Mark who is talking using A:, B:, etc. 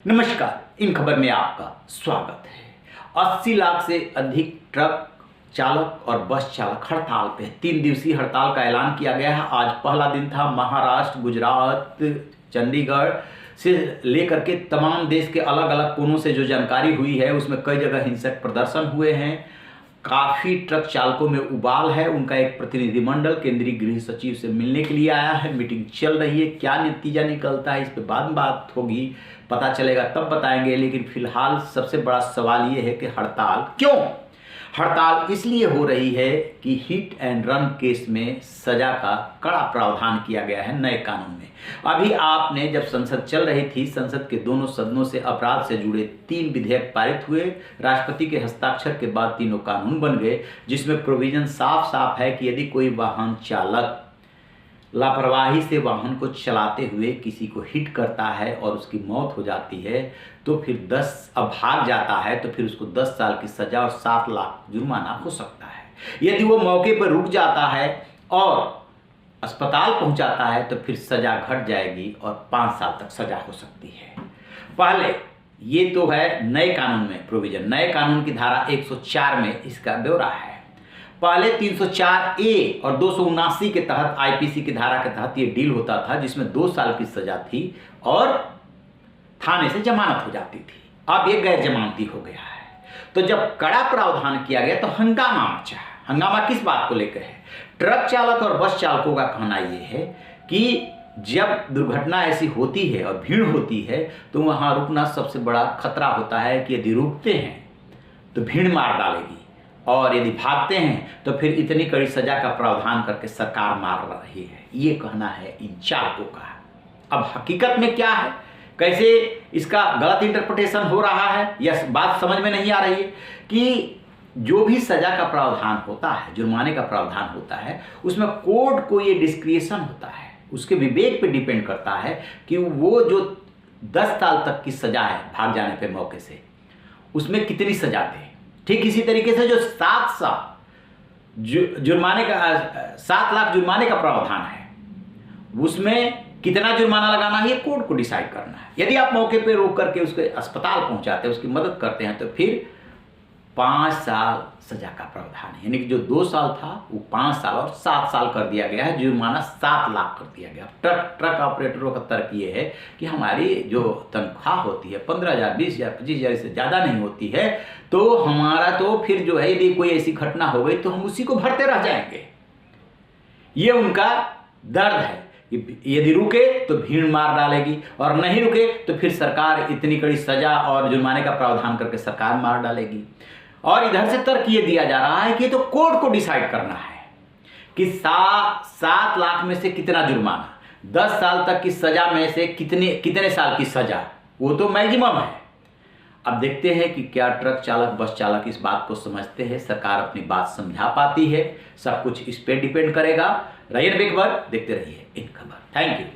A: नमस्कार, इन खबर में आपका स्वागत है। 80 लाख से अधिक ट्रक चालक और बस चालक हड़ताल पे 3 दिवसीय हड़ताल का ऐलान किया गया है। आज पहला दिन था। महाराष्ट्र, गुजरात, चंडीगढ़ से लेकर के तमाम देश के अलग अलग कोनों से जो जानकारी हुई है उसमें कई जगह हिंसक प्रदर्शन हुए हैं। काफ़ी ट्रक चालकों में उबाल है। उनका एक प्रतिनिधिमंडल केंद्रीय गृह सचिव से मिलने के लिए आया है। मीटिंग चल रही है। क्या नतीजा निकलता है इस पे बाद में बात होगी, पता चलेगा तब बताएंगे। लेकिन फिलहाल सबसे बड़ा सवाल ये है कि हड़ताल क्यों? हड़ताल इसलिए हो रही है कि हिट एंड रन केस में सजा का कड़ा प्रावधान किया गया है नए कानून में। अभी आपने जब संसद चल रही थी, संसद के दोनों सदनों से अपराध से जुड़े 3 विधेयक पारित हुए। राष्ट्रपति के हस्ताक्षर के बाद तीनों कानून बन गए, जिसमें प्रोविजन साफ साफ है कि यदि कोई वाहन चालक लापरवाही से वाहन को चलाते हुए किसी को हिट करता है और उसकी मौत हो जाती है तो फिर भाग जाता है तो फिर उसको 10 साल की सजा और 7 लाख जुर्माना हो सकता है। यदि वो मौके पर रुक जाता है और अस्पताल पहुंचाता है तो फिर सजा घट जाएगी और 5 साल तक सजा हो सकती है। पहले ये तो है नए कानून में प्रोविजन। नए कानून की धारा 104 में इसका ब्यौरा है। पहले 304A और 279 के तहत आईपीसी की धारा के तहत ये डील होता था, जिसमें 2 साल की सजा थी और थाने से जमानत हो जाती थी। अब ये गैर जमानती हो गया है। तो जब कड़ा प्रावधान किया गया तो हंगामा मचा। हंगामा किस बात को लेकर है? ट्रक चालक और बस चालकों का कहना ये है कि जब दुर्घटना ऐसी होती है और भीड़ होती है तो वहां रुकना सबसे बड़ा खतरा होता है कि यदि रुकते हैं तो भीड़ मार डालेगी और यदि भागते हैं तो फिर इतनी कड़ी सजा का प्रावधान करके सरकार मार रही है। ये कहना है इन चालकों का। अब हकीकत में क्या है, कैसे इसका गलत इंटरप्रिटेशन हो रहा है, यह बात समझ में नहीं आ रही है कि जो भी सजा का प्रावधान होता है, जुर्माने का प्रावधान होता है, उसमें कोर्ट को ये डिस्क्रिएशन होता है, उसके विवेक पे डिपेंड करता है कि वो जो 10 साल तक की सजा है भाग जाने पे मौके से, उसमें कितनी सजा दे। ठीक इसी तरीके से जो 7 लाख जुर्माने का प्रावधान है, उसमें कितना जुर्माना लगाना है ये कोर्ट को डिसाइड करना है। यदि आप मौके पे रोक करके उसके अस्पताल पहुंचाते हैं, उसकी मदद करते हैं, तो फिर 5 साल सजा का प्रावधान है। यानी कि जो 2 साल था वो 5 साल और 7 साल कर दिया गया है। जुर्माना 7 लाख कर दिया गया। ट्रक ऑपरेटरों का तर्क ये है कि हमारी जो तनख्वाह होती है 15,000, 20,000, 25,000 से ज़्यादा नहीं होती है, तो हमारा तो फिर जो है यदि कोई ऐसी घटना हो गई तो हम उसी को भरते रह जाएंगे। ये उनका दर्द है। यदि रुके तो भीड़ मार डालेगी और नहीं रुके तो फिर सरकार इतनी कड़ी सजा और जुर्माने का प्रावधान करके सरकार मार डालेगी। और इधर से तर्क ये दिया जा रहा है कि तो कोर्ट को डिसाइड करना है कि 7 लाख में से कितना जुर्माना, 10 साल तक की सजा में से कितने साल की सजा, वो तो मैक्सिमम है। अब देखते हैं कि क्या ट्रक चालक, बस चालक इस बात को समझते हैं, सरकार अपनी बात समझा पाती है। सब कुछ इस पे डिपेंड करेगा। रहिए बेखबर, देखते रहिए इन खबर। Thank you.